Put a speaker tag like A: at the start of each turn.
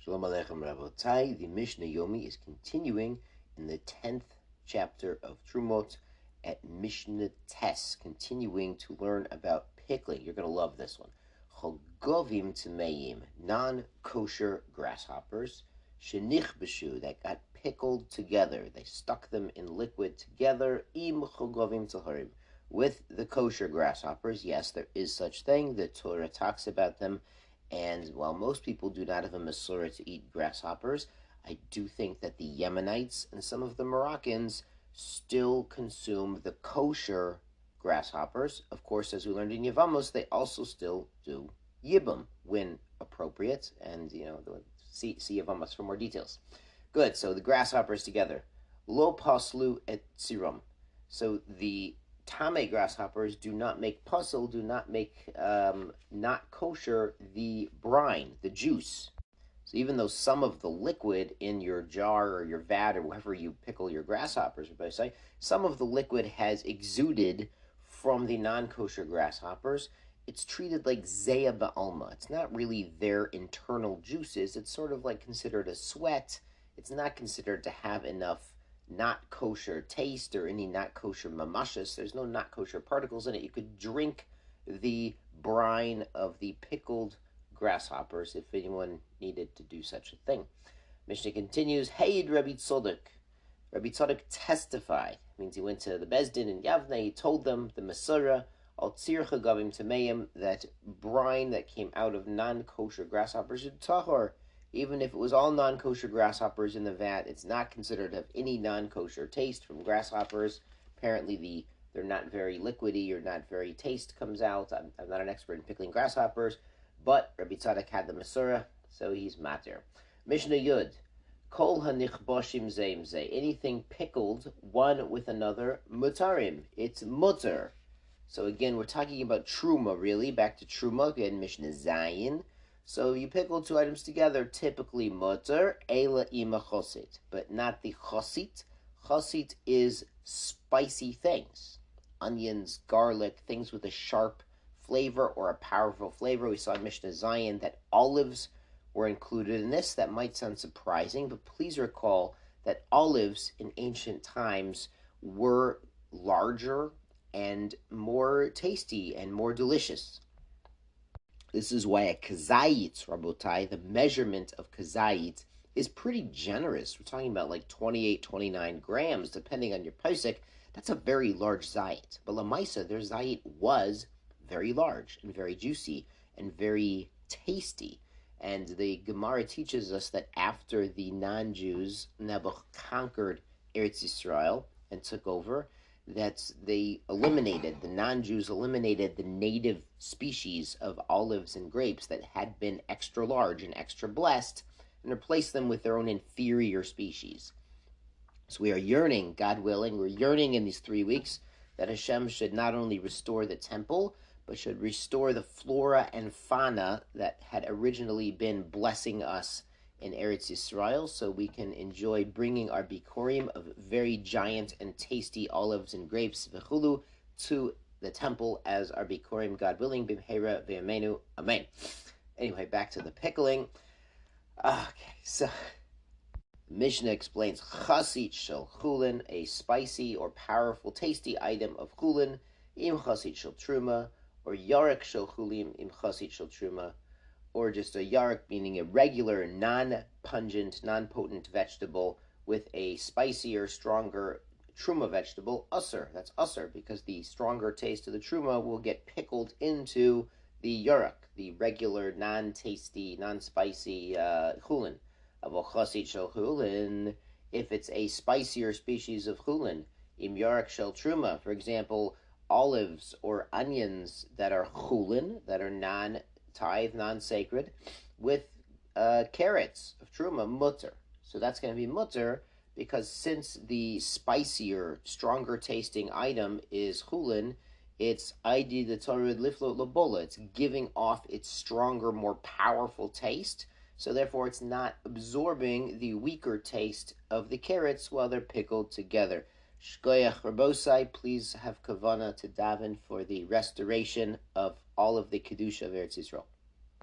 A: Shalom Aleichem Rabotai. The Mishnah Yomi is continuing in the 10th chapter of Terumot at Mishnah Tes, continuing to learn about pickling. You're going to love this one. Chogovim Tmeim, non-kosher grasshoppers, shenichbeshu, that got pickled together. They stuck them in liquid together, im chogovim taharim, with the kosher grasshoppers. Yes, there is such thing. The Torah talks about them. And while most people do not have a Masorah to eat grasshoppers, I do think that the Yemenites and some of the Moroccans still consume the kosher grasshoppers. Of course, as we learned in Yevamos, they also still do Yibum when appropriate. And, see Yevamos for more details. Good, so the grasshoppers together. Lo paslu et tsirum. So the Tame grasshoppers do not make puzzle, do not make not kosher the brine, the juice. So even though some of the liquid in your jar or your vat or wherever you pickle your grasshoppers, some of the liquid has exuded from the non-kosher grasshoppers, it's treated like zeya ba'alma. It's not really their internal juices. It's sort of like considered a sweat. It's not considered to have enough not kosher taste or any not kosher mamashas. There's no not kosher particles in it. You could drink the brine of the pickled grasshoppers if anyone needed to do such a thing. Mishnah continues, Heid Rabbi Tzodok. Rabbi Tzodok testified. Means he went to the Bezdin in Yavne. He told them, the Masorah, al tzir chagavim tameim, that brine that came out of non-kosher grasshoppers is tahor. Even if it was all non-kosher grasshoppers in the vat, it's not considered to have any non-kosher taste from grasshoppers. Apparently, they're not very liquidy or not very taste comes out. I'm not an expert in pickling grasshoppers, but Rabbi Tzadok had the Masorah, so he's matir. Mishnah Yud, Kol hanichboshim zeim ze, anything pickled one with another, mutarim, it's mutter. So again, we're talking about truma, really. Back to truma, again, Mishnah Zayin. So you pickle two items together, typically mutter, eila ima chosit, but not the chosit. Chosit is spicy things. Onions, garlic, things with a sharp flavor or a powerful flavor. We saw in Mishnah Zayin that olives were included in this. That might sound surprising, but please recall that olives in ancient times were larger and more tasty and more delicious. This is why a kazayit, Rabotai, the measurement of kazayit, is pretty generous. We're talking about like 28, 29 grams, depending on your pesach. That's a very large zayit. But Lamaisa, their zayit was very large and very juicy and very tasty. And the Gemara teaches us that after the non-Jews, Nebuch conquered Eretz Yisrael and took over, that the non-Jews eliminated the native species of olives and grapes that had been extra large and extra blessed and replaced them with their own inferior species. So we are yearning, God willing, we're yearning in these 3 weeks that Hashem should not only restore the temple, but should restore the flora and fauna that had originally been blessing us in Eretz Yisrael, so we can enjoy bringing our bikurim of very giant and tasty olives and grapes v'chulu to the temple as our bikurim, God willing, b'mheira v'yamenu, amen. Anyway, back to the pickling. Okay, so Mishnah explains chasit shel chulin, a spicy or powerful, tasty item of chulin, im chasit shel truma, or yarek shel chulim im chasit shel truma, or just a yarek, meaning a regular, non-pungent, non-potent vegetable with a spicier, stronger truma vegetable, usr. That's usr, because the stronger taste of the truma will get pickled into the yarek, the regular, non-tasty, non-spicy chulin. Avochasit shel chulin, if it's a spicier species of chulin, im yarek shel truma, for example, olives or onions that are chulin, that are non-tithe, non-sacred, with carrots of truma, mutter. So that's going to be mutter, because since the spicier, stronger tasting item is chulin, it's ID the Torah liflo labola. It's giving off its stronger, more powerful taste. So therefore, it's not absorbing the weaker taste of the carrots while they're pickled together. Shkoyach Rabosai, please have kavana to daven for the restoration of all of the kedusha of Eretz Yisrael.